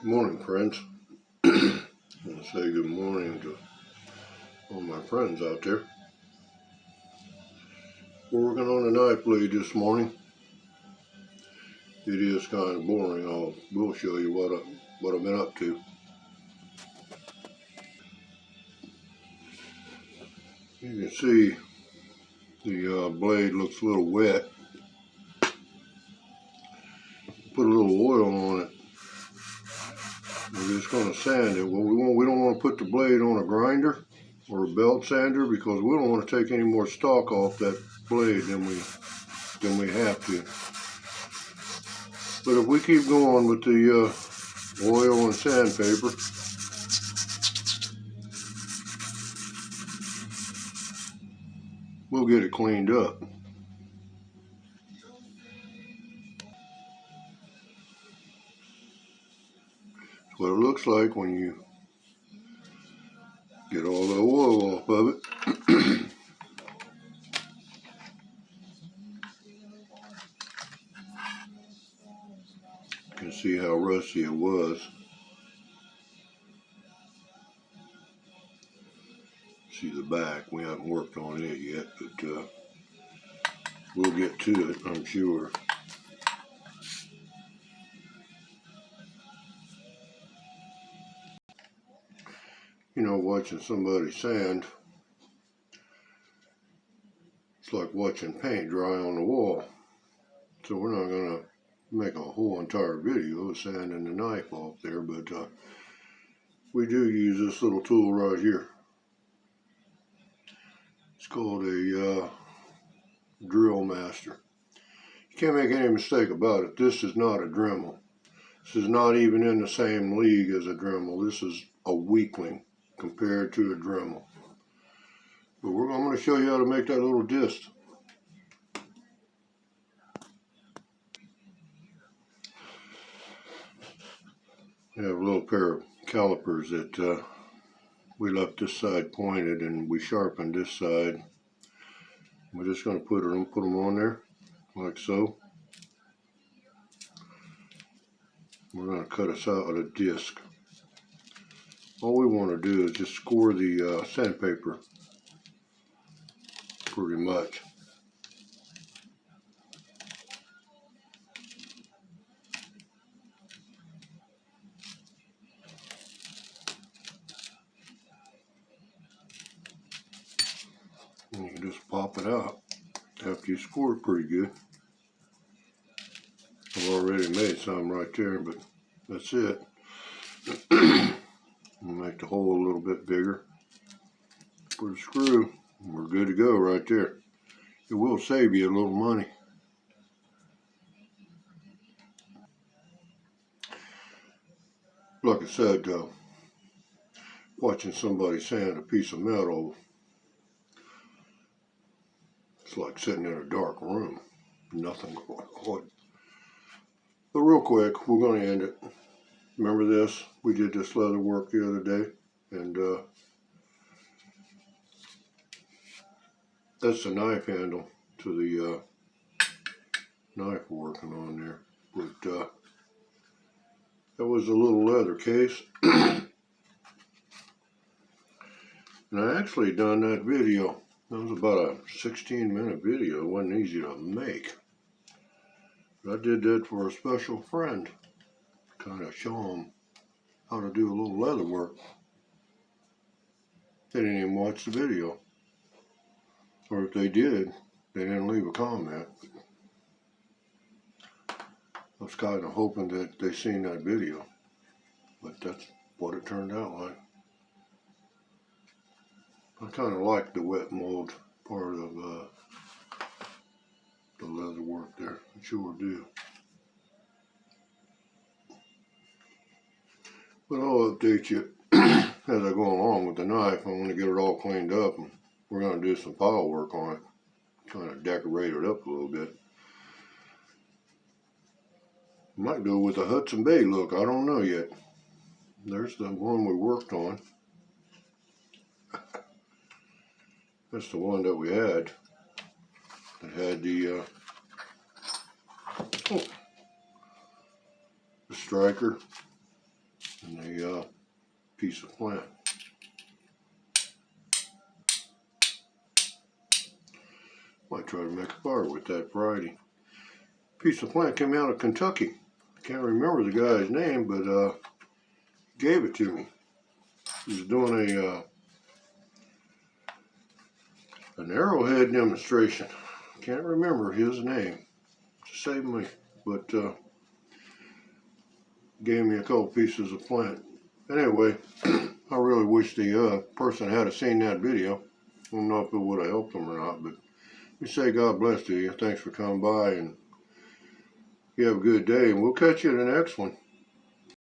Good morning, friends. I want to say good morning to all my friends out there. We're working on a knife blade this morning. It is kind of boring. We'll show you what I've been up to. You can see the blade looks a little wet. Put a little oil on it. We're just going to sand it. Well, we don't want to put the blade on a grinder or a belt sander because we don't want to take any more stock off that blade than we have to. But if we keep going with the oil and sandpaper, we'll get it cleaned up. That's what it looks like when you get all the oil off of it. You can see how rusty it was. See the back, we haven't worked on it yet, but we'll get to it, I'm sure. You know, watching somebody sand, it's like watching paint dry on the wall. So we're not going to make a whole entire video of sanding the knife off there, but we do use this little tool right here. It's called a drill master. You can't make any mistake about it. This is not a Dremel. This is not even in the same league as a Dremel. This is a weakling compared to a Dremel. But I'm going to show you how to make that little disc. I have a little pair of calipers that we left this side pointed and we sharpened this side. We're just going to put them on there like so. We're going to cut us out a disc. All we want to do is just score the sandpaper pretty much. And you can just pop it out after you score it pretty good. I've already made some right there, but that's it. We'll make the hole a little bit bigger. Put a screw, and we're good to go right there. It will save you a little money. Like I said, watching somebody sand a piece of metal, it's like sitting in a dark room, nothing going on. But real quick, we're going to end it. Remember this? We did this leather work the other day, and that's the knife handle to the knife we're working on there. But that was a little leather case. And I actually done that video. That was about a 16-minute video. It wasn't easy to make. But I did that for a special friend. Kind of show them how to do a little leather work. They didn't even watch the video. Or if they did, they didn't leave a comment. I was kind of hoping that they seen that video. But that's what it turned out like. I kind of like the wet mold part of the leather work there. I sure do. But I'll update you as I go along with the knife. I want to get it all cleaned up, and we're going to do some pile work on it. Kind of decorate it up a little bit. Might go with a Hudson Bay look. I don't know yet. There's the one we worked on. That's the one that we had. That had the striker. and a piece of plant. Might try to make a bar with that variety. Piece of plant came out of Kentucky. Can't remember the guy's name, but gave it to me. He was doing an arrowhead demonstration. Can't remember his name to save me, but gave me a couple pieces of plant. Anyway, I really wish the person had seen that video. I don't know if it would have helped them or not, but we say God bless to you. Thanks for coming by, and you have a good day, and we'll catch you in the next one.